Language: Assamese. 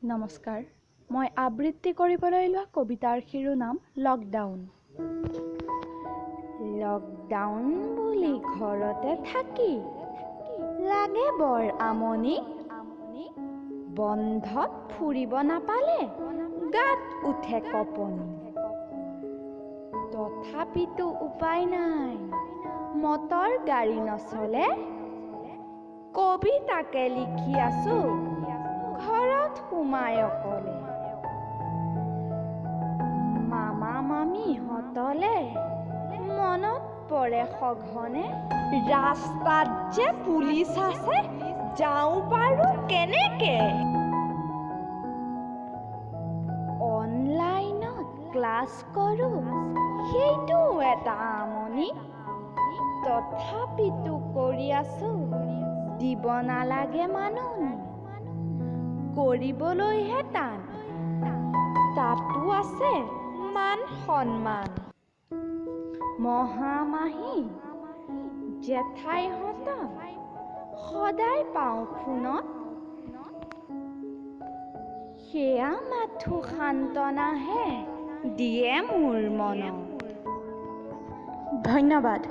নমস্কাৰ, মই আবৃত্তি কৰিবলৈ লোৱা কবিতাৰ শিৰোনাম লকডাউন। লকডাউন বুলি ঘৰতে থাকি লাগে বৰ আমনি। বন্ধত ফুৰিব নাপালে গাত উঠে কপনি। তথাপিতো উপায় নাই, মটৰ গাড়ী নচলে। কবিতাকে লিখি আছো ঘৰত সোমাই অকলে। মামা মামীহঁতলে মনত পৰে সঘনে। ৰাস্তাত যে পুলিচ আছে, যাওঁ পাৰো কেনেকে? অনলাইনত ক্লাছ কৰো, সেইটো এটা আমনি। তথাপিতো কৰি আছো, দিব নালাগে মাননি। কৰিবলৈহে টান, তাতো আছে মান সন্মান। মহামাহী জেঠাইহঁতক সদায় পাওঁ ফোনত। সেয়া মাথো সান্তনাহে দিয়ে মোৰ মনত। ধন্যবাদ।